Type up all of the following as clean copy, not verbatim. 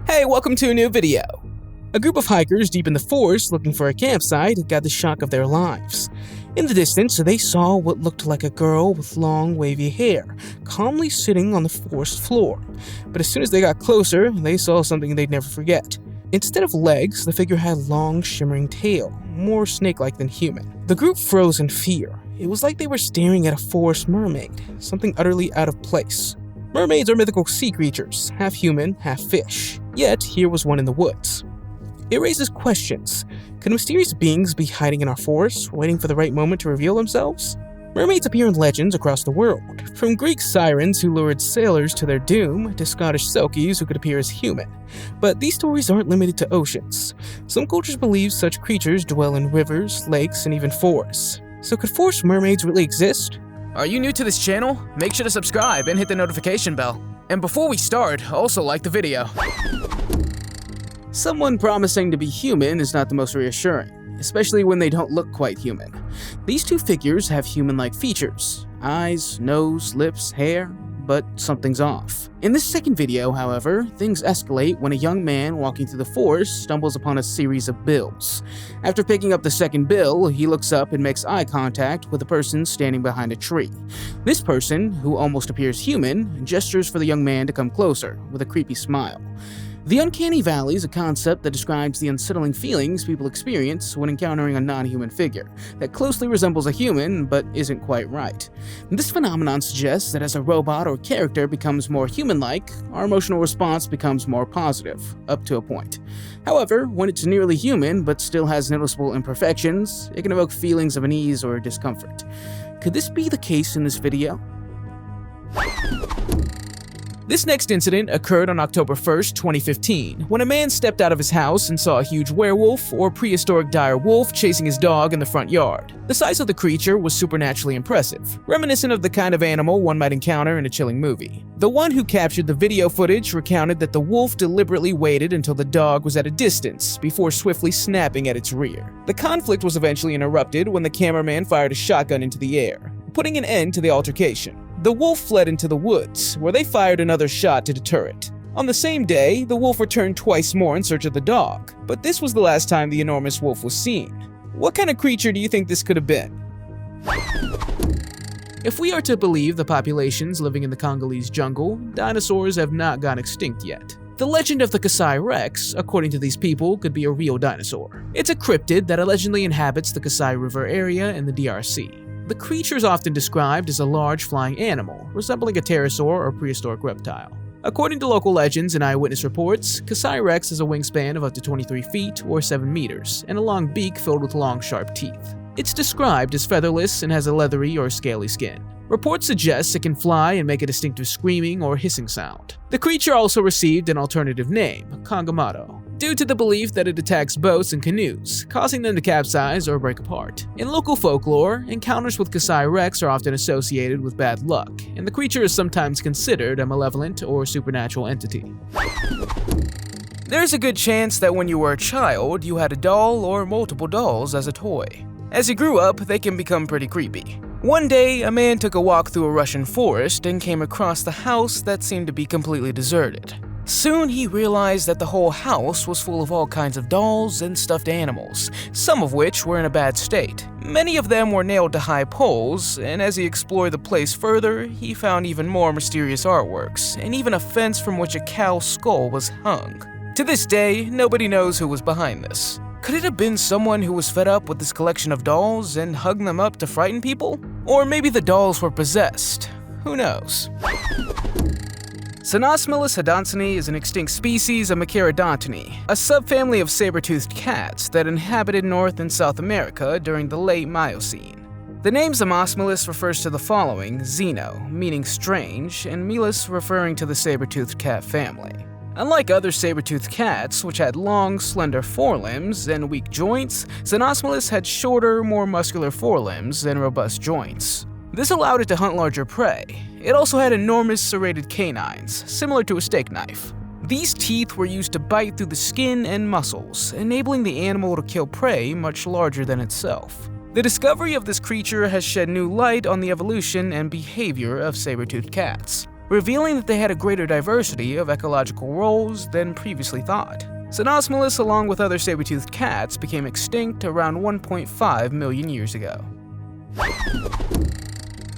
Hey, welcome to a new video. A group of hikers deep in the forest looking for a campsite got the shock of their lives. In the distance, they saw what looked like a girl with long, wavy hair, calmly sitting on the forest floor. But as soon as they got closer, they saw something they'd never forget. Instead of legs, the figure had a long, shimmering tail, more snake-like than human. The group froze in fear. It was like they were staring at a forest mermaid, something utterly out of place. Mermaids are mythical sea creatures, half human, half fish. Yet, here was one in the woods. It raises questions. Could mysterious beings be hiding in our forests, waiting for the right moment to reveal themselves? Mermaids appear in legends across the world, from Greek sirens who lured sailors to their doom, to Scottish selkies who could appear as human. But these stories aren't limited to oceans. Some cultures believe such creatures dwell in rivers, lakes, and even forests. So could forest mermaids really exist? Are you new to this channel? Make sure to subscribe and hit the notification bell. And before we start, also like the video. Someone promising to be human is not the most reassuring, especially when they don't look quite human. These two figures have human-like features: eyes, nose, lips, hair, but something's off. In this second video, however, things escalate when a young man walking through the forest stumbles upon a series of bills. After picking up the second bill, he looks up and makes eye contact with a person standing behind a tree. This person, who almost appears human, gestures for the young man to come closer, with a creepy smile. The uncanny valley is a concept that describes the unsettling feelings people experience when encountering a non-human figure that closely resembles a human but isn't quite right. This phenomenon suggests that as a robot or character becomes more human-like, our emotional response becomes more positive, up to a point. However, when it's nearly human but still has noticeable imperfections, it can evoke feelings of unease or discomfort. Could this be the case in this video? This next incident occurred on October 1st, 2015, when a man stepped out of his house and saw a huge werewolf or prehistoric direwolf chasing his dog in the front yard. The size of the creature was supernaturally impressive, reminiscent of the kind of animal one might encounter in a chilling movie. The one who captured the video footage recounted that the wolf deliberately waited until the dog was at a distance before swiftly snapping at its rear. The conflict was eventually interrupted when the cameraman fired a shotgun into the air, putting an end to the altercation. The wolf fled into the woods, where they fired another shot to deter it. On the same day, the wolf returned twice more in search of the dog, but this was the last time the enormous wolf was seen. What kind of creature do you think this could have been? If we are to believe the populations living in the Congolese jungle, dinosaurs have not gone extinct yet. The legend of the Casrex, according to these people, could be a real dinosaur. It's a cryptid that allegedly inhabits the Kasai River area in the DRC. The creature is often described as a large flying animal, resembling a pterosaur or prehistoric reptile. According to local legends and eyewitness reports, Casrex has a wingspan of up to 23 feet or 7 meters, and a long beak filled with long, sharp teeth. It's described as featherless and has a leathery or scaly skin. Reports suggest it can fly and make a distinctive screaming or hissing sound. The creature also received an alternative name, Kangaroo, due to the belief that it attacks boats and canoes, causing them to capsize or break apart. In local folklore, encounters with Casrex are often associated with bad luck, and the creature is sometimes considered a malevolent or supernatural entity. There's a good chance that when you were a child, you had a doll or multiple dolls as a toy. As you grew up, they can become pretty creepy. One day, a man took a walk through a Russian forest and came across the house that seemed to be completely deserted. Soon he realized that the whole house was full of all kinds of dolls and stuffed animals, some of which were in a bad state. Many of them were nailed to high poles, and as he explored the place further, he found even more mysterious artworks, and even a fence from which a cow's skull was hung. To this day, nobody knows who was behind this. Could it have been someone who was fed up with this collection of dolls and hugged them up to frighten people? Or maybe the dolls were possessed. Who knows? Cynosmelus hadonsini is an extinct species of Machaerodontidae, a subfamily of saber-toothed cats that inhabited North and South America during the late Miocene. The name Cynosmelus refers to the following: Xeno, meaning strange, and Melis referring to the saber-toothed cat family. Unlike other saber-toothed cats, which had long, slender forelimbs and weak joints, Cynosmelus had shorter, more muscular forelimbs and robust joints. This allowed it to hunt larger prey. It also had enormous serrated canines, similar to a steak knife. These teeth were used to bite through the skin and muscles, enabling the animal to kill prey much larger than itself. The discovery of this creature has shed new light on the evolution and behavior of saber-toothed cats. revealing that they had a greater diversity of ecological roles than previously thought. Cynosmelus, along with other saber-toothed cats, became extinct around 1.5 million years ago.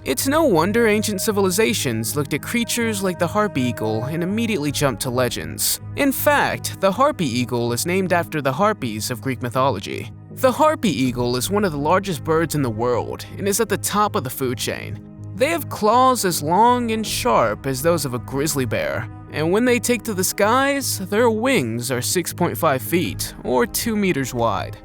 It's no wonder ancient civilizations looked at creatures like the Harpy Eagle and immediately jumped to legends. In fact, the Harpy Eagle is named after the Harpies of Greek mythology. The Harpy Eagle is one of the largest birds in the world and is at the top of the food chain. They have claws as long and sharp as those of a grizzly bear, and when they take to the skies, their wings are 6.5 feet, or 2 meters wide.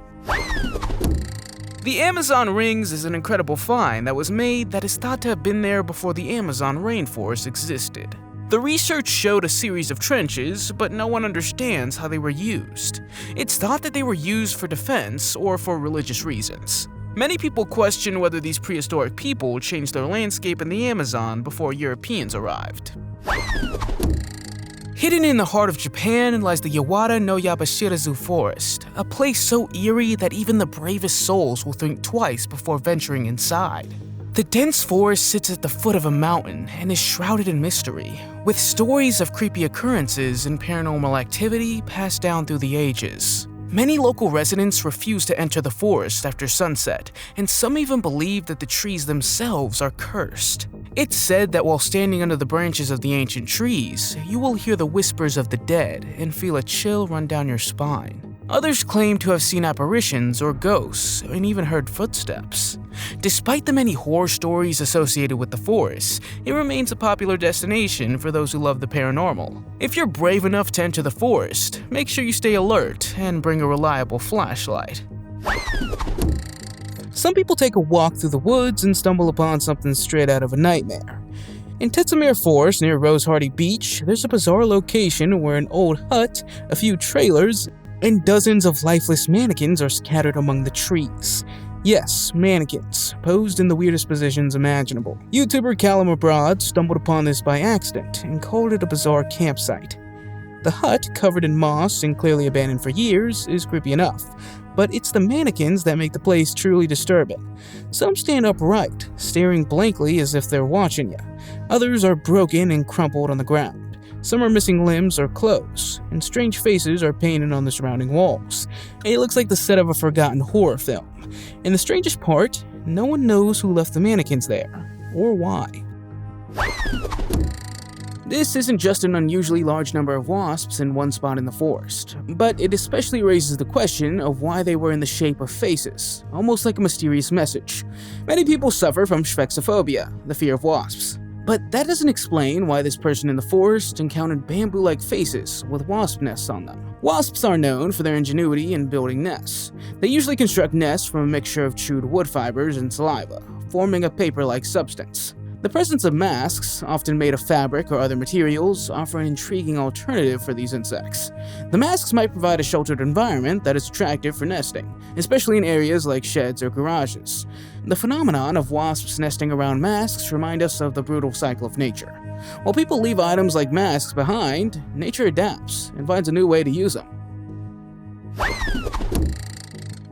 The Amazon Rings is an incredible find that was made that is thought to have been there before the Amazon rainforest existed. The research showed a series of trenches, but no one understands how they were used. It's thought that they were used for defense or for religious reasons. Many people question whether these prehistoric people changed their landscape in the Amazon before Europeans arrived. Hidden in the heart of Japan lies the no Yabashiru Forest, a place so eerie that even the bravest souls will think twice before venturing inside. The dense forest sits at the foot of a mountain and is shrouded in mystery, with stories of creepy occurrences and paranormal activity passed down through the ages. Many local residents refuse to enter the forest after sunset, and some even believe that the trees themselves are cursed. It's said that while standing under the branches of the ancient trees, you will hear the whispers of the dead and feel a chill run down your spine. Others claim to have seen apparitions or ghosts, and even heard footsteps. Despite the many horror stories associated with the forest, it remains a popular destination for those who love the paranormal. If you're brave enough to enter the forest, make sure you stay alert and bring a reliable flashlight. Some people take a walk through the woods and stumble upon something straight out of a nightmare. In Tetsameir Forest near Rose Hardy Beach, there's a bizarre location where an old hut, a few trailers, and dozens of lifeless mannequins are scattered among the trees. Yes, mannequins, posed in the weirdest positions imaginable. YouTuber Callum Abroad stumbled upon this by accident and called it a bizarre campsite. The hut, covered in moss and clearly abandoned for years, is creepy enough, but it's the mannequins that make the place truly disturbing. Some stand upright, staring blankly as if they're watching you. Others are broken and crumpled on the ground. Some are missing limbs or clothes, and strange faces are painted on the surrounding walls. It looks like the set of a forgotten horror film. And the strangest part, no one knows who left the mannequins there, or why. This isn't just an unusually large number of wasps in one spot in the forest, but it especially raises the question of why they were in the shape of faces, almost like a mysterious message. Many people suffer from sphexiphobia, the fear of wasps. But that doesn't explain why this person in the forest encountered bamboo-like faces with wasp nests on them. Wasps are known for their ingenuity in building nests. They usually construct nests from a mixture of chewed wood fibers and saliva, forming a paper-like substance. The presence of masks, often made of fabric or other materials, offer an intriguing alternative for these insects. The masks might provide a sheltered environment that is attractive for nesting, especially in areas like sheds or garages. The phenomenon of wasps nesting around masks remind us of the brutal cycle of nature. While people leave items like masks behind, nature adapts and finds a new way to use them.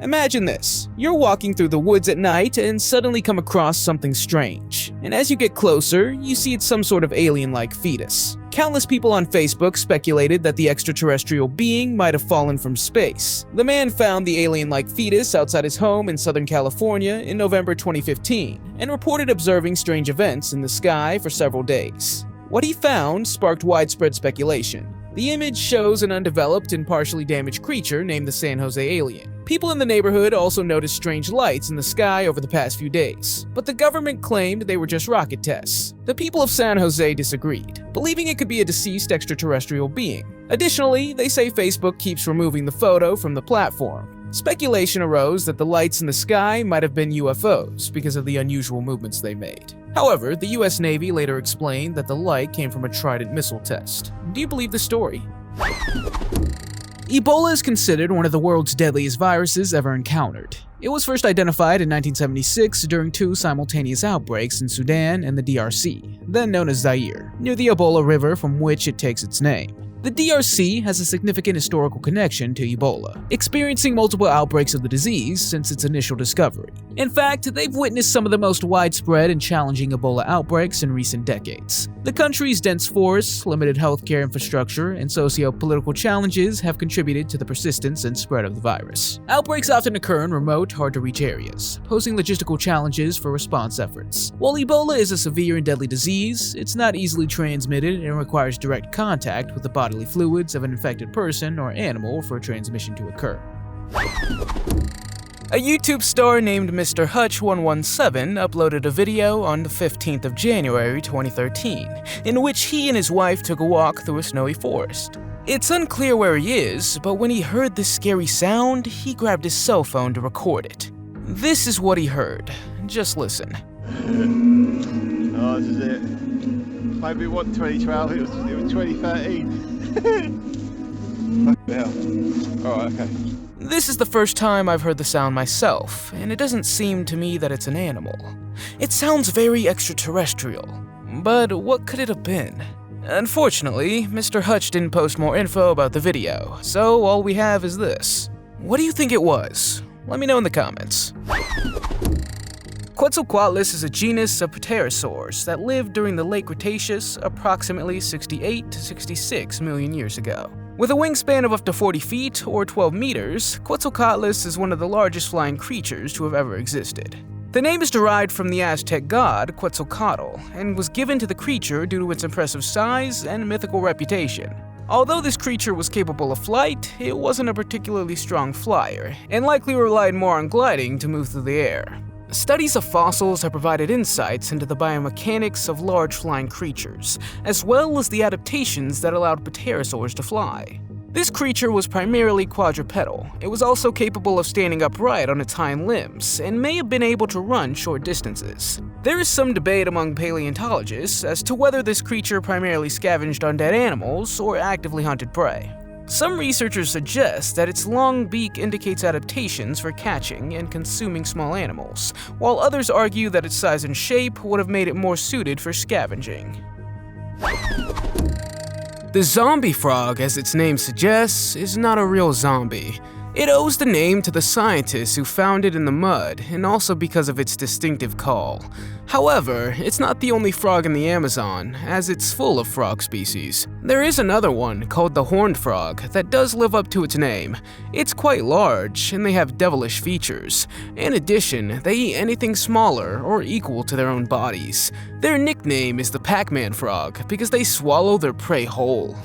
Imagine this. You're walking through the woods at night and suddenly come across something strange. And as you get closer, you see it's some sort of alien-like fetus. Countless people on Facebook speculated that the extraterrestrial being might have fallen from space. The man found the alien-like fetus outside his home in Southern California in November 2015 and reported observing strange events in the sky for several days. What he found sparked widespread speculation. The image shows an undeveloped and partially damaged creature named the San Jose alien. People in the neighborhood also noticed strange lights in the sky over the past few days, but the government claimed they were just rocket tests. The people of San Jose disagreed, believing it could be a deceased extraterrestrial being. Additionally, they say Facebook keeps removing the photo from the platform. Speculation arose that the lights in the sky might have been UFOs because of the unusual movements they made. However, the US Navy later explained that the light came from a Trident missile test. Do you believe the story? Ebola is considered one of the world's deadliest viruses ever encountered. It was first identified in 1976 during two simultaneous outbreaks in Sudan and the DRC, then known as Zaire, near the Ebola River from which it takes its name. The DRC has a significant historical connection to Ebola, experiencing multiple outbreaks of the disease since its initial discovery. In fact, they've witnessed some of the most widespread and challenging Ebola outbreaks in recent decades. The country's dense forests, limited healthcare infrastructure, and socio-political challenges have contributed to the persistence and spread of the virus. Outbreaks often occur in remote, hard-to-reach areas, posing logistical challenges for response efforts. While Ebola is a severe and deadly disease, it's not easily transmitted and requires direct contact with the bodily fluids of an infected person or animal for transmission to occur. A YouTube star named Mr. Hutch117 uploaded a video on the 15th of January 2013, in which he and his wife took a walk through a snowy forest. It's unclear where he is, but when he heard this scary sound, he grabbed his cell phone to record it. This is what he heard. Just listen. Oh, this is it. Maybe it wasn't 2012, it was 2013. Fucking hell. Alright, okay. This is the first time I've heard the sound myself, and it doesn't seem to me that it's an animal. It sounds very extraterrestrial, but what could it have been? Unfortunately, Mr. Hutch didn't post more info about the video, so all we have is this. What do you think it was? Let me know in the comments. Quitzelquatus is a genus of pterosaurs that lived during the late Cretaceous approximately 68 to 66 million years ago. With a wingspan of up to 40 feet or 12 meters, Quitzelquatus is one of the largest flying creatures to have ever existed. The name is derived from the Aztec god Quetzalcoatl and was given to the creature due to its impressive size and mythical reputation. Although this creature was capable of flight, it wasn't a particularly strong flyer, and likely relied more on gliding to move through the air. Studies of fossils have provided insights into the biomechanics of large flying creatures, as well as the adaptations that allowed pterosaurs to fly. This creature was primarily quadrupedal. It was also capable of standing upright on its hind limbs, and may have been able to run short distances. There is some debate among paleontologists as to whether this creature primarily scavenged on dead animals or actively hunted prey. Some researchers suggest that its long beak indicates adaptations for catching and consuming small animals, while others argue that its size and shape would have made it more suited for scavenging. The zombie frog, as its name suggests, is not a real zombie. It owes the name to the scientists who found it in the mud, and also because of its distinctive call. However, it's not the only frog in the Amazon, as it's full of frog species. There is another one, called the horned frog, that does live up to its name. It's quite large, and they have devilish features. In addition, they eat anything smaller or equal to their own bodies. Their nickname is the Pac-Man frog, because they swallow their prey whole.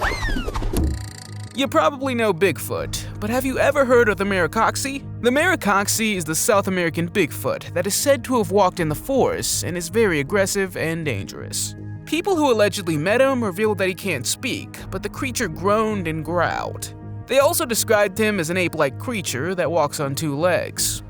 You probably know Bigfoot, but have you ever heard of the maroxy? The maroxy is the South American Bigfoot that is said to have walked in the forests and is very aggressive and dangerous. People who allegedly met him revealed that he can't speak, but the creature groaned and growled. They also described him as an ape-like creature that walks on two legs.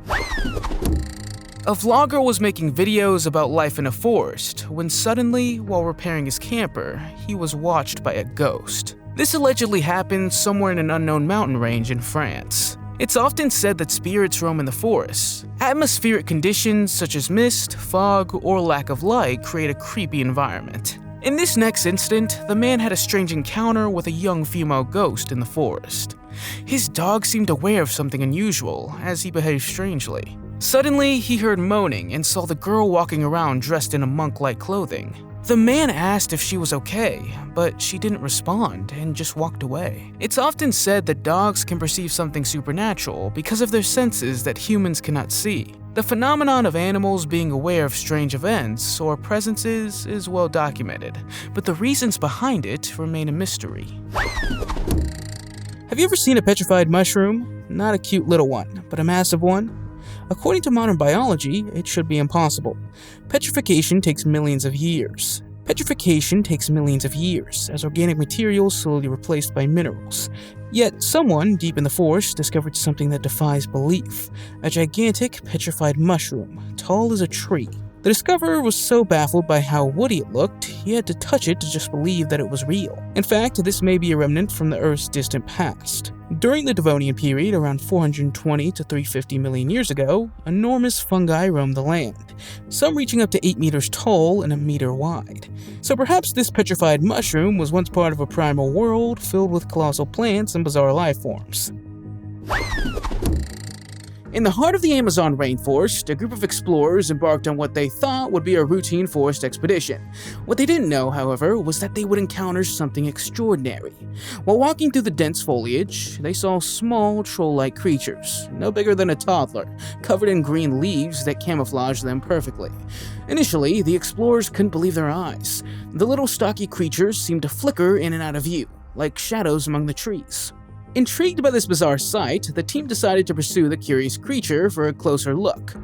A vlogger was making videos about life in a forest when suddenly, while repairing his camper, he was watched by a ghost. This allegedly happened somewhere in an unknown mountain range in France. It's often said that spirits roam in the forests. Atmospheric conditions such as mist, fog, or lack of light create a creepy environment. In this next instant, the man had a strange encounter with a young female ghost in the forest. His dog seemed aware of something unusual as he behaved strangely. Suddenly, he heard moaning and saw the girl walking around dressed in a monk-like clothing. The man asked if she was okay, but she didn't respond and just walked away. It's often said that dogs can perceive something supernatural because of their senses that humans cannot see. The phenomenon of animals being aware of strange events or presences is well documented, but the reasons behind it remain a mystery. Have you ever seen a petrified mushroom? Not a cute little one, but a massive one? According to modern biology, it should be impossible. Petrification takes millions of years. As organic materials slowly replaced by minerals. Yet someone deep in the forest discovered something that defies belief. A gigantic petrified mushroom, tall as a tree. The discoverer was so baffled by how woody it looked, he had to touch it to just believe that it was real. In fact, this may be a remnant from the Earth's distant past. During the Devonian period, around 420 to 350 million years ago, enormous fungi roamed the land, some reaching up to 8 meters tall and a meter wide. So perhaps this petrified mushroom was once part of a primal world filled with colossal plants and bizarre life forms. In the heart of the Amazon rainforest, a group of explorers embarked on what they thought would be a routine forest expedition. What they didn't know, however, was that they would encounter something extraordinary. While walking through the dense foliage, they saw small troll-like creatures, no bigger than a toddler, covered in green leaves that camouflaged them perfectly. Initially, the explorers couldn't believe their eyes. The little stocky creatures seemed to flicker in and out of view, like shadows among the trees. Intrigued by this bizarre sight, the team decided to pursue the curious creature for a closer look.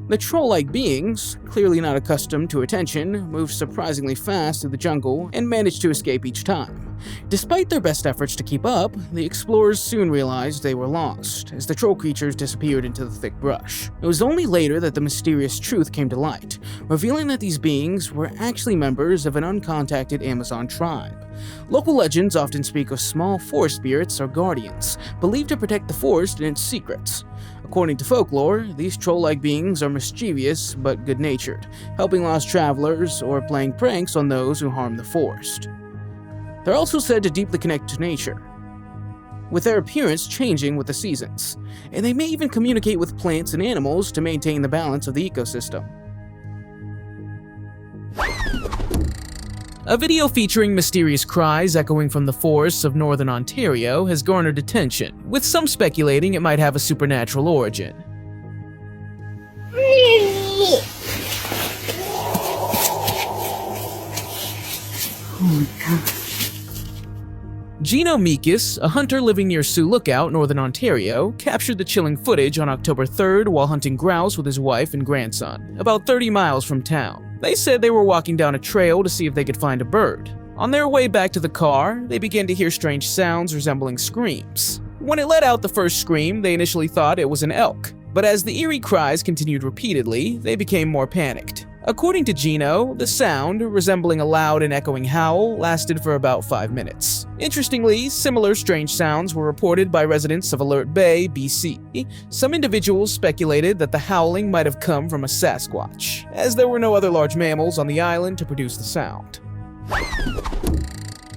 The troll-like beings, clearly not accustomed to attention, moved surprisingly fast through the jungle and managed to escape each time. Despite their best efforts to keep up, the explorers soon realized they were lost, as the troll creatures disappeared into the thick brush. It was only later that the mysterious truth came to light, revealing that these beings were actually members of an uncontacted Amazon tribe. Local legends often speak of small forest spirits or guardians, believed to protect the forest and its secrets. According to folklore, these troll-like beings are mischievous but good-natured, helping lost travelers or playing pranks on those who harm the forest. They're also said to deeply connect to nature, with their appearance changing with the seasons, and they may even communicate with plants and animals to maintain the balance of the ecosystem. A video featuring mysterious cries echoing from the forests of northern Ontario has garnered attention, with some speculating it might have a supernatural origin. Oh my god. Gino Meekus, a hunter living near Sioux Lookout, northern Ontario, captured the chilling footage on October 3rd while hunting grouse with his wife and grandson, about 30 miles from town. They said they were walking down a trail to see if they could find a bird. On their way back to the car, they began to hear strange sounds resembling screams. When it let out the first scream, they initially thought it was an elk, but as the eerie cries continued repeatedly, they became more panicked. According to Gino, the sound, resembling a loud and echoing howl, lasted for about 5 minutes. Interestingly, similar strange sounds were reported by residents of Alert Bay, BC. Some individuals speculated that the howling might have come from a Sasquatch, as there were no other large mammals on the island to produce the sound.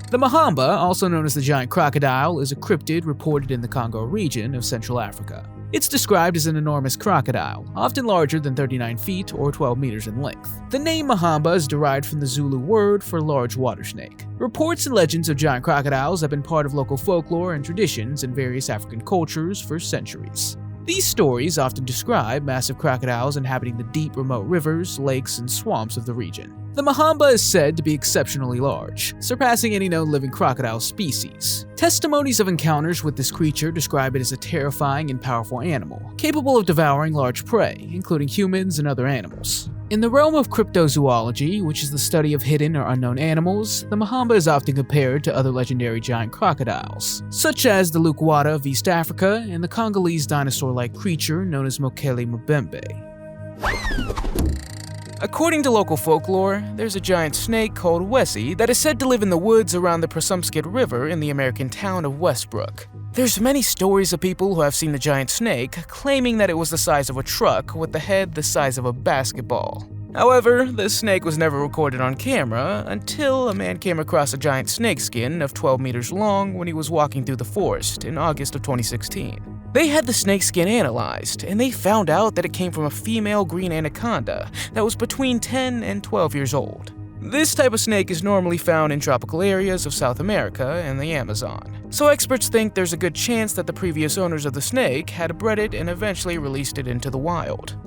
The Mahamba, also known as the giant crocodile, is a cryptid reported in the Congo region of Central Africa. It's described as an enormous crocodile, often larger than 39 feet or 12 meters in length. The name Mahamba is derived from the Zulu word for large water snake. Reports and legends of giant crocodiles have been part of local folklore and traditions in various African cultures for centuries. These stories often describe massive crocodiles inhabiting the deep, remote rivers, lakes, and swamps of the region. The Mahamba is said to be exceptionally large, surpassing any known living crocodile species. Testimonies of encounters with this creature describe it as a terrifying and powerful animal, capable of devouring large prey, including humans and other animals. In the realm of cryptozoology, which is the study of hidden or unknown animals, the Mahamba is often compared to other legendary giant crocodiles, such as the Lukwata of East Africa and the Congolese dinosaur-like creature known as Mokele Mbembe. According to local folklore, there's a giant snake called Wesie that is said to live in the woods around the Presumsket River in the American town of Westbrook. There's many stories of people who have seen the giant snake claiming that it was the size of a truck with the head the size of a basketball. However, the snake was never recorded on camera until a man came across a giant snakeskin of 12 meters long when he was walking through the forest in August of 2016. They had the snakeskin analyzed, and they found out that it came from a female green anaconda that was between 10 and 12 years old. This type of snake is normally found in tropical areas of South America and the Amazon, so experts think there's a good chance that the previous owners of the snake had bred it and eventually released it into the wild.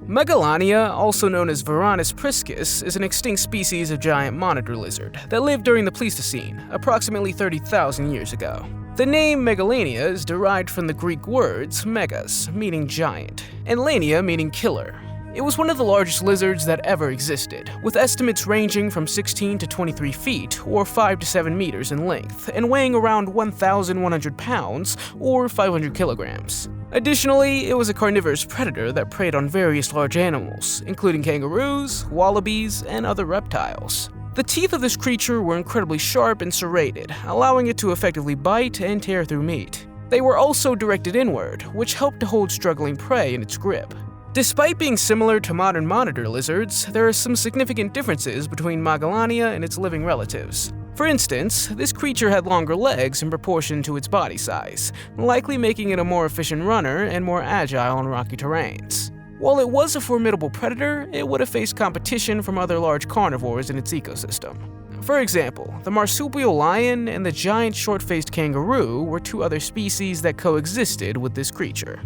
Megalania, also known as Varanus priscus, is an extinct species of giant monitor lizard that lived during the Pleistocene, approximately 30,000 years ago. The name Megalania is derived from the Greek words megas, meaning giant, and lania, meaning killer. It was one of the largest lizards that ever existed, with estimates ranging from 16 to 23 feet, or 5 to 7 meters in length, and weighing around 1,100 pounds, or 500 kilograms. Additionally, it was a carnivorous predator that preyed on various large animals, including kangaroos, wallabies, and other reptiles. The teeth of this creature were incredibly sharp and serrated, allowing it to effectively bite and tear through meat. They were also directed inward, which helped to hold struggling prey in its grip. Despite being similar to modern monitor lizards, there are some significant differences between Megalania and its living relatives. For instance, this creature had longer legs in proportion to its body size, likely making it a more efficient runner and more agile on rocky terrains. While it was a formidable predator, it would have faced competition from other large carnivores in its ecosystem. For example, the marsupial lion and the giant short-faced kangaroo were two other species that coexisted with this creature.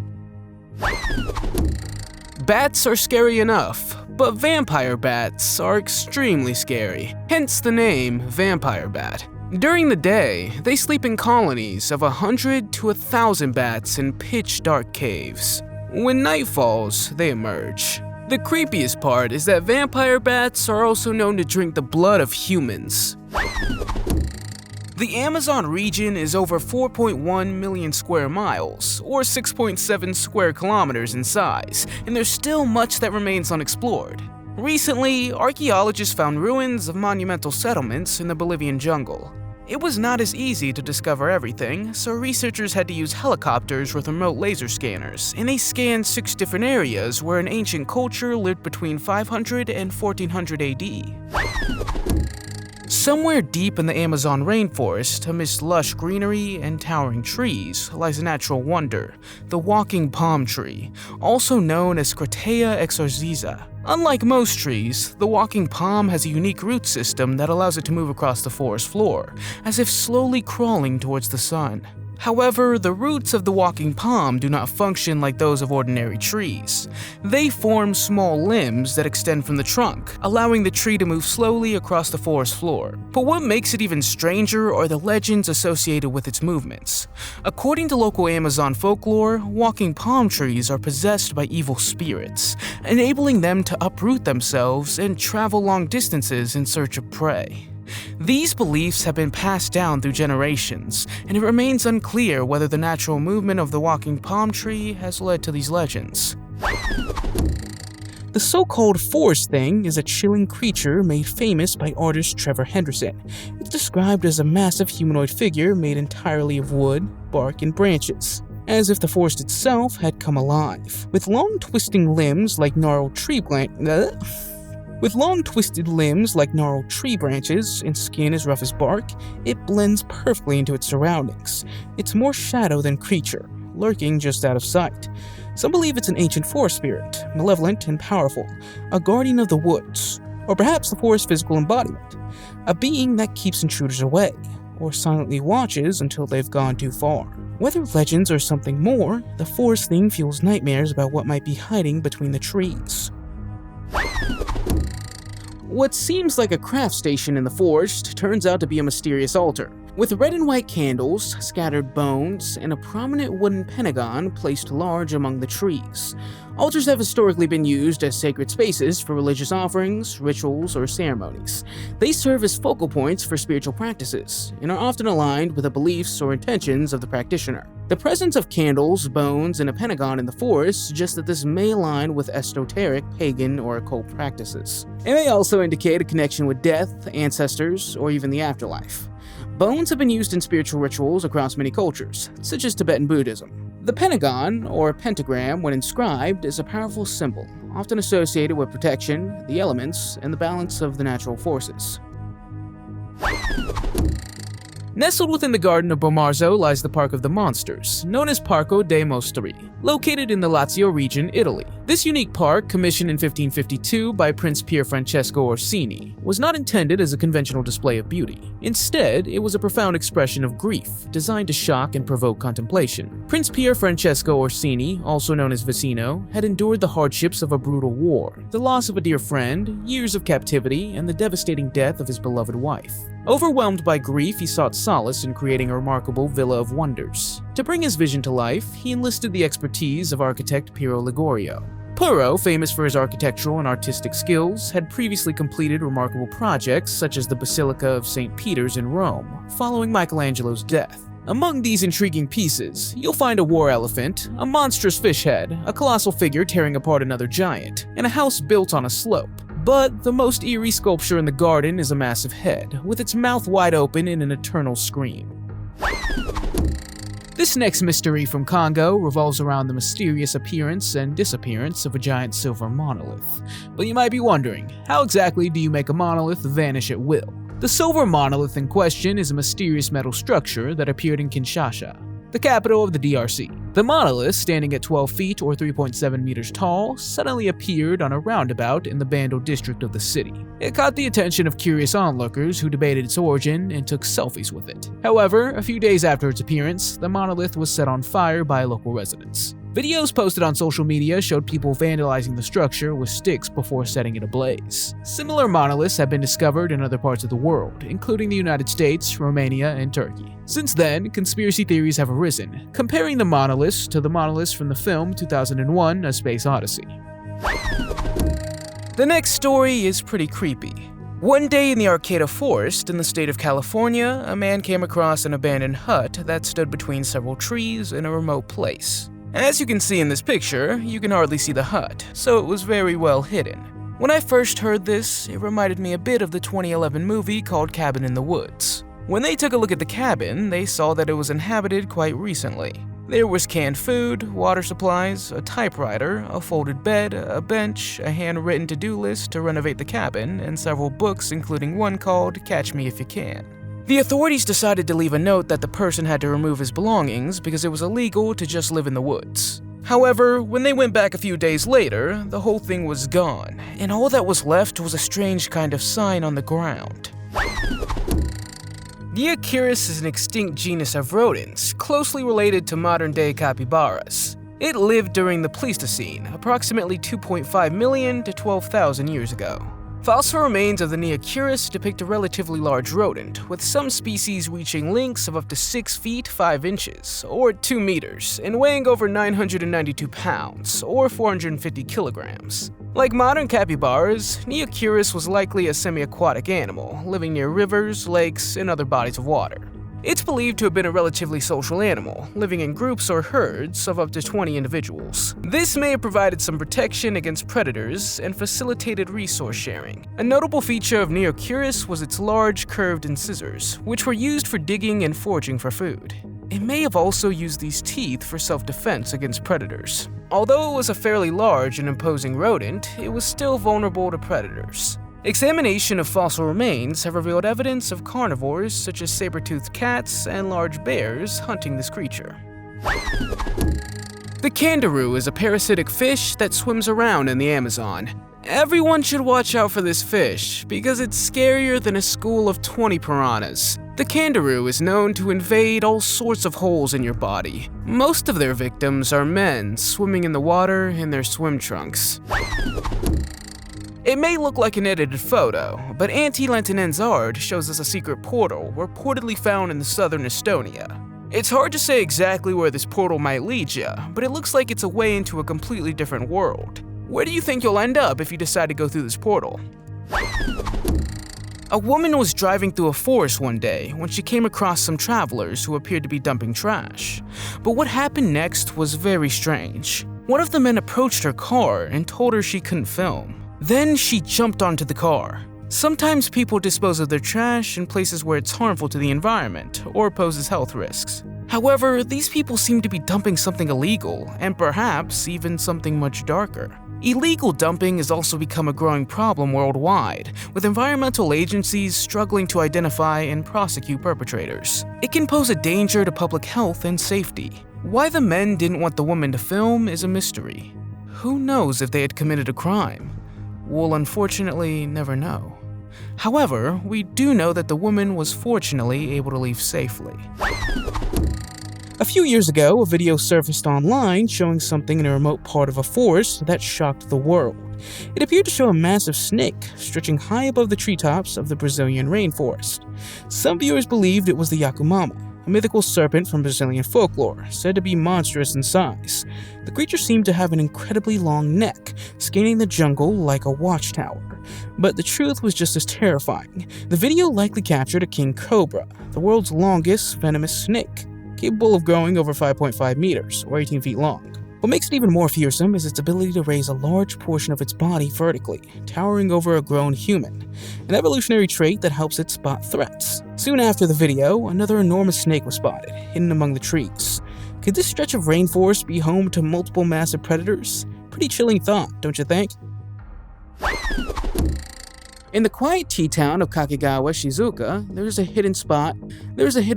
Bats are scary enough, but vampire bats are extremely scary, hence the name vampire bat. During the day, they sleep in colonies of 100 to 1,000 bats in pitch-dark caves. When night falls, they emerge. The creepiest part is that vampire bats are also known to drink the blood of humans. The Amazon region is over 4.1 million square miles, or 6.7 square kilometers in size, and there's still much that remains unexplored. Recently, archaeologists found ruins of monumental settlements in the Bolivian jungle. It was not as easy to discover everything, so researchers had to use helicopters with remote laser scanners, and they scanned 6 different areas where an ancient culture lived between 500 and 1400 AD. Somewhere deep in the Amazon rainforest, amidst lush greenery and towering trees, lies a natural wonder, the walking palm tree, also known as Crataea exorziza. Unlike most trees, the walking palm has a unique root system that allows it to move across the forest floor, as if slowly crawling towards the sun. However, the roots of the walking palm do not function like those of ordinary trees. They form small limbs that extend from the trunk, allowing the tree to move slowly across the forest floor. But what makes it even stranger are the legends associated with its movements. According to local Amazon folklore, walking palm trees are possessed by evil spirits, enabling them to uproot themselves and travel long distances in search of prey. These beliefs have been passed down through generations, and it remains unclear whether the natural movement of the walking palm tree has led to these legends. The so-called forest thing is a chilling creature made famous by artist Trevor Henderson. It's described as a massive humanoid figure made entirely of wood, bark, and branches, as if the forest itself had come alive. With long twisting limbs like gnarled tree branches and skin as rough as bark, it blends perfectly into its surroundings. It's more shadow than creature, lurking just out of sight. Some believe it's an ancient forest spirit, malevolent and powerful, a guardian of the woods, or perhaps the forest's physical embodiment, a being that keeps intruders away, or silently watches until they've gone too far. Whether legends or something more, the forest thing fuels nightmares about what might be hiding between the trees. What seems like a craft station in the forest turns out to be a mysterious altar, with red and white candles, scattered bones, and a prominent wooden pentagon placed large among the trees. Altars have historically been used as sacred spaces for religious offerings, rituals, or ceremonies. They serve as focal points for spiritual practices, and are often aligned with the beliefs or intentions of the practitioner. The presence of candles, bones, and a pentagon in the forest suggests that this may align with esoteric, pagan, or occult practices. It may also indicate a connection with death, ancestors, or even the afterlife. Bones have been used in spiritual rituals across many cultures, such as Tibetan Buddhism. The pentagon, or pentagram, when inscribed, is a powerful symbol, often associated with protection, the elements, and the balance of the natural forces. Nestled within the Garden of Bomarzo lies the Park of the Monsters, known as Parco dei Mostri, located in the Lazio region, Italy. This unique park, commissioned in 1552 by Prince Pier Francesco Orsini, was not intended as a conventional display of beauty. Instead, it was a profound expression of grief, designed to shock and provoke contemplation. Prince Pier Francesco Orsini, also known as Vicino, had endured the hardships of a brutal war, the loss of a dear friend, years of captivity, and the devastating death of his beloved wife. Overwhelmed by grief, he sought solace in creating a remarkable villa of wonders. To bring his vision to life, he enlisted the expertise of architect Piero Ligorio. Puro, famous for his architectural and artistic skills, had previously completed remarkable projects such as the Basilica of St. Peter's in Rome, following Michelangelo's death. Among these intriguing pieces, you'll find a war elephant, a monstrous fish head, a colossal figure tearing apart another giant, and a house built on a slope. But the most eerie sculpture in the garden is a massive head, with its mouth wide open in an eternal scream. This next mystery from Congo revolves around the mysterious appearance and disappearance of a giant silver monolith. But you might be wondering, how exactly do you make a monolith vanish at will? The silver monolith in question is a mysterious metal structure that appeared in Kinshasa, the capital of the DRC. The monolith, standing at 12 feet or 3.7 meters tall, suddenly appeared on a roundabout in the Bando district of the city. It caught the attention of curious onlookers who debated its origin and took selfies with it. However, a few days after its appearance, the monolith was set on fire by local residents. Videos posted on social media showed people vandalizing the structure with sticks before setting it ablaze. Similar monoliths have been discovered in other parts of the world, including the United States, Romania, and Turkey. Since then, conspiracy theories have arisen, comparing the monoliths to the monoliths from the film 2001: A Space Odyssey. The next story is pretty creepy. One day in the Arcata Forest in the state of California, a man came across an abandoned hut that stood between several trees in a remote place. As you can see in this picture, you can hardly see the hut, so it was very well hidden. When I first heard this, it reminded me a bit of the 2011 movie called Cabin in the Woods. When they took a look at the cabin, they saw that it was inhabited quite recently. There was canned food, water supplies, a typewriter, a folded bed, a bench, a handwritten to-do list to renovate the cabin, and several books including one called Catch Me If You Can. The authorities decided to leave a note that the person had to remove his belongings because it was illegal to just live in the woods. However, when they went back a few days later, the whole thing was gone, and all that was left was a strange kind of sign on the ground. Neocurus is an extinct genus of rodents, closely related to modern-day capybaras. It lived during the Pleistocene, approximately 2.5 million to 12,000 years ago. Fossil remains of the Neocurus depict a relatively large rodent, with some species reaching lengths of up to 6 feet 5 inches, or 2 meters, and weighing over 992 pounds, or 450 kilograms. Like modern capybaras, Neocurus was likely a semi-aquatic animal, living near rivers, lakes, and other bodies of water. It's believed to have been a relatively social animal, living in groups or herds of up to 20 individuals. This may have provided some protection against predators and facilitated resource sharing. A notable feature of Neocurus was its large, curved incisors, which were used for digging and foraging for food. It may have also used these teeth for self-defense against predators. Although it was a fairly large and imposing rodent, it was still vulnerable to predators. Examination of fossil remains have revealed evidence of carnivores such as saber-toothed cats and large bears hunting this creature. The kangaroo is a parasitic fish that swims around in the Amazon. Everyone should watch out for this fish because it's scarier than a school of 20 piranhas. The kangaroo is known to invade all sorts of holes in your body. Most of their victims are men swimming in the water in their swim trunks. It may look like an edited photo, but Antti-Lentinenzard shows us a secret portal reportedly found in the southern Estonia. It's hard to say exactly where this portal might lead you, but it looks like it's a way into a completely different world. Where do you think you'll end up if you decide to go through this portal? A woman was driving through a forest one day when she came across some travelers who appeared to be dumping trash. But what happened next was very strange. One of the men approached her car and told her she couldn't film. Then she jumped onto the car. Sometimes people dispose of their trash in places where it's harmful to the environment or poses health risks. However, these people seem to be dumping something illegal, and perhaps even something much darker. Illegal dumping has also become a growing problem worldwide, with environmental agencies struggling to identify and prosecute perpetrators. It can pose a danger to public health and safety. Why the men didn't want the woman to film is a mystery. Who knows if they had committed a crime? We'll unfortunately never know. However, we do know that the woman was fortunately able to leave safely. A few years ago, a video surfaced online showing something in a remote part of a forest that shocked the world. It appeared to show a massive snake stretching high above the treetops of the Brazilian rainforest. Some viewers believed it was the Yakumama, a mythical serpent from Brazilian folklore, said to be monstrous in size. The creature seemed to have an incredibly long neck, scanning the jungle like a watchtower. But the truth was just as terrifying. The video likely captured a king cobra, the world's longest venomous snake, capable of growing over 5.5 meters, or 18 feet long. What makes it even more fearsome is its ability to raise a large portion of its body vertically, towering over a grown human, an evolutionary trait that helps it spot threats. Soon after the video, another enormous snake was spotted, hidden among the trees. Could this stretch of rainforest be home to multiple massive predators? Pretty chilling thought, don't you think? In the quiet tea town of Kakegawa, Shizuoka, there's a hidden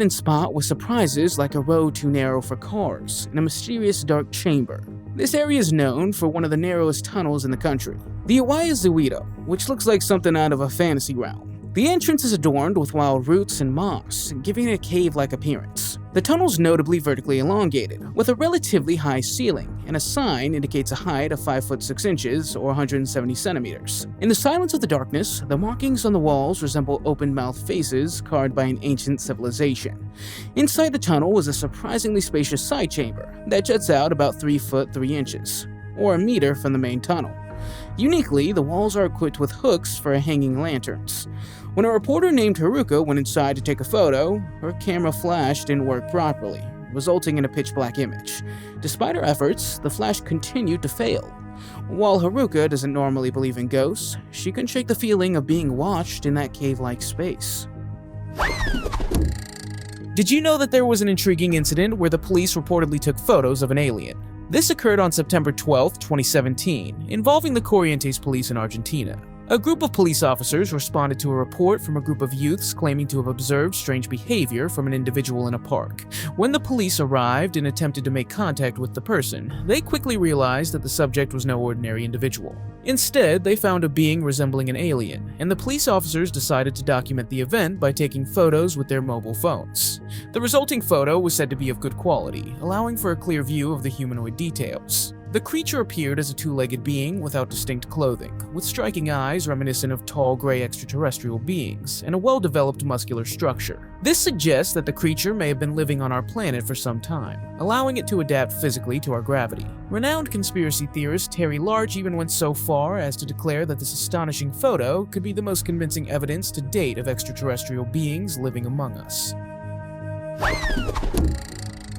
spot with surprises like a road too narrow for cars and a mysterious dark chamber. This area is known for one of the narrowest tunnels in the country, the Iwaya Zuido, which looks like something out of a fantasy realm. The entrance is adorned with wild roots and moss, giving it a cave-like appearance. The tunnel's notably vertically elongated, with a relatively high ceiling, and a sign indicates a height of 5 foot 6 inches or 170 centimeters. In the silence of the darkness, the markings on the walls resemble open-mouthed faces carved by an ancient civilization. Inside the tunnel is a surprisingly spacious side chamber that juts out about 3 foot 3 inches, or a meter from the main tunnel. Uniquely, the walls are equipped with hooks for hanging lanterns. When a reporter named Haruka went inside to take a photo, her camera flash didn't work properly, resulting in a pitch-black image. Despite her efforts, the flash continued to fail. While Haruka doesn't normally believe in ghosts, she couldn't shake the feeling of being watched in that cave-like space. Did you know that there was an intriguing incident where the police reportedly took photos of an alien? This occurred on September 12, 2017, involving the Corrientes police in Argentina. A group of police officers responded to a report from a group of youths claiming to have observed strange behavior from an individual in a park. When the police arrived and attempted to make contact with the person, they quickly realized that the subject was no ordinary individual. Instead, they found a being resembling an alien, and the police officers decided to document the event by taking photos with their mobile phones. The resulting photo was said to be of good quality, allowing for a clear view of the humanoid details. The creature appeared as a two-legged being without distinct clothing, with striking eyes reminiscent of tall gray extraterrestrial beings, and a well-developed muscular structure. This suggests that the creature may have been living on our planet for some time, allowing it to adapt physically to our gravity. Renowned conspiracy theorist Terry Large even went so far as to declare that this astonishing photo could be the most convincing evidence to date of extraterrestrial beings living among us.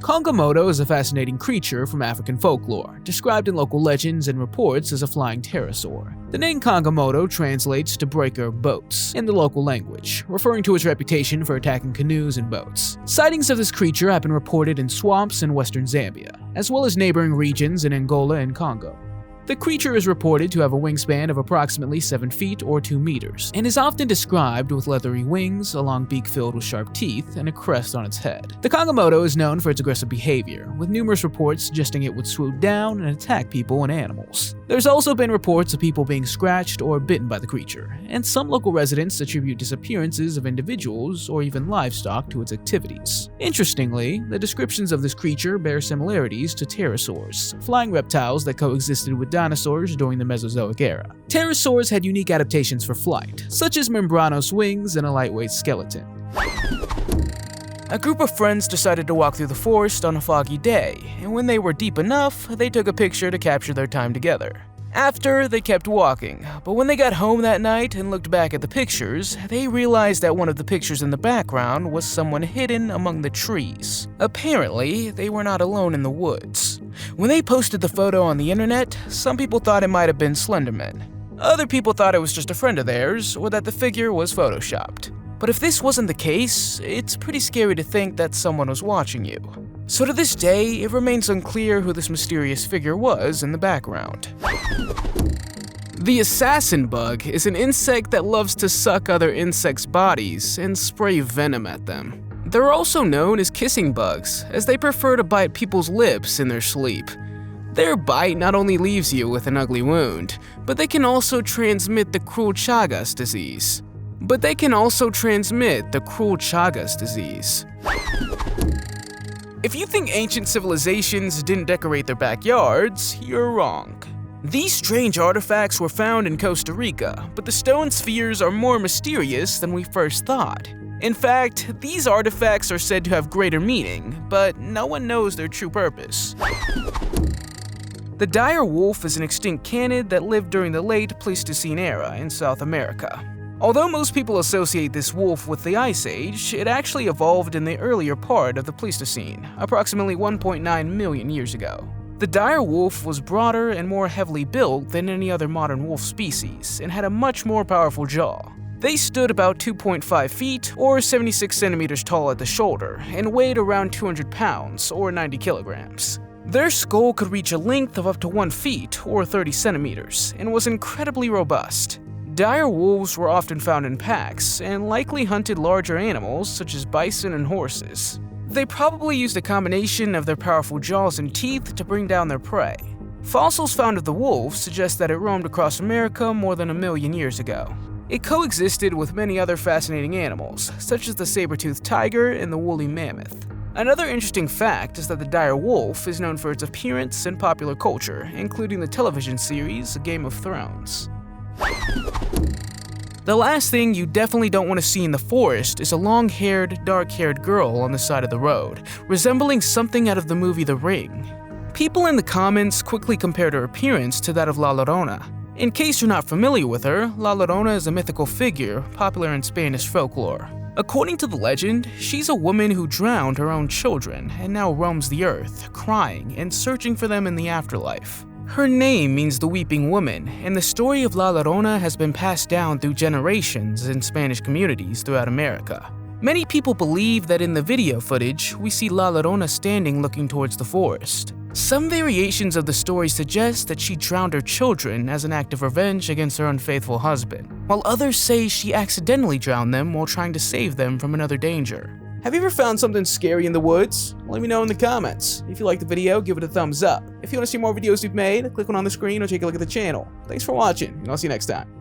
Kangamoto is a fascinating creature from African folklore, described in local legends and reports as a flying pterosaur. The name Kangamoto translates to breaker boats in the local language, referring to its reputation for attacking canoes and boats. Sightings of this creature have been reported in swamps in western Zambia, as well as neighboring regions in Angola and Congo. The creature is reported to have a wingspan of approximately 7 feet or 2 meters, and is often described with leathery wings, a long beak filled with sharp teeth, and a crest on its head. The Kangamoto is known for its aggressive behavior, with numerous reports suggesting it would swoop down and attack people and animals. There's also been reports of people being scratched or bitten by the creature, and some local residents attribute disappearances of individuals or even livestock to its activities. Interestingly, the descriptions of this creature bear similarities to pterosaurs, flying reptiles that coexisted with dinosaurs during the Mesozoic era. Pterosaurs had unique adaptations for flight, such as membranos wings and a lightweight skeleton. A group of friends decided to walk through the forest on a foggy day, and when they were deep enough, they took a picture to capture their time together. After, they kept walking, but when they got home that night and looked back at the pictures, they realized that one of the pictures in the background was someone hidden among the trees. Apparently, they were not alone in the woods. When they posted the photo on the internet, some people thought it might have been Slenderman. Other people thought it was just a friend of theirs, or that the figure was photoshopped. But if this wasn't the case, it's pretty scary to think that someone was watching you. So to this day, it remains unclear who this mysterious figure was in the background. The assassin bug is an insect that loves to suck other insects' bodies and spray venom at them. They're also known as kissing bugs, as they prefer to bite people's lips in their sleep. Their bite not only leaves you with an ugly wound, but they can also transmit the cruel Chagas disease. If you think ancient civilizations didn't decorate their backyards, you're wrong. These strange artifacts were found in Costa Rica, but the stone spheres are more mysterious than we first thought. In fact, these artifacts are said to have greater meaning, but no one knows their true purpose. The direwolf is an extinct canid that lived during the late Pleistocene era in South America. Although most people associate this wolf with the Ice Age, it actually evolved in the earlier part of the Pleistocene, approximately 1.9 million years ago. The direwolf was broader and more heavily built than any other modern wolf species, and had a much more powerful jaw. They stood about 2.5 feet, or 76 centimeters tall at the shoulder, and weighed around 200 pounds, or 90 kilograms. Their skull could reach a length of up to 1 feet, or 30 centimeters, and was incredibly robust. Dire wolves were often found in packs, and likely hunted larger animals such as bison and horses. They probably used a combination of their powerful jaws and teeth to bring down their prey. Fossils found of the wolf suggest that it roamed across America more than 1 million years ago. It coexisted with many other fascinating animals, such as the saber-toothed tiger and the woolly mammoth. Another interesting fact is that the dire wolf is known for its appearance in popular culture, including the television series Game of Thrones. The last thing you definitely don't want to see in the forest is a long-haired, dark-haired girl on the side of the road, resembling something out of the movie The Ring. People in the comments quickly compared her appearance to that of Laalona. In case you're not familiar with her, Laalona is a mythical figure popular in Spanish folklore. According to the legend, she's a woman who drowned her own children and now roams the earth, crying and searching for them in the afterlife. Her name means the weeping woman, and the story of Laalona has been passed down through generations in Spanish communities throughout America. Many people believe that in the video footage, we see Laalona standing looking towards the forest. Some variations of the story suggest that she drowned her children as an act of revenge against her unfaithful husband, while others say she accidentally drowned them while trying to save them from another danger. Have you ever found something scary in the woods? Let me know in the comments. If you liked the video, give it a thumbs up. If you want to see more videos we've made, click one on the screen or take a look at the channel. Thanks for watching, and I'll see you next time.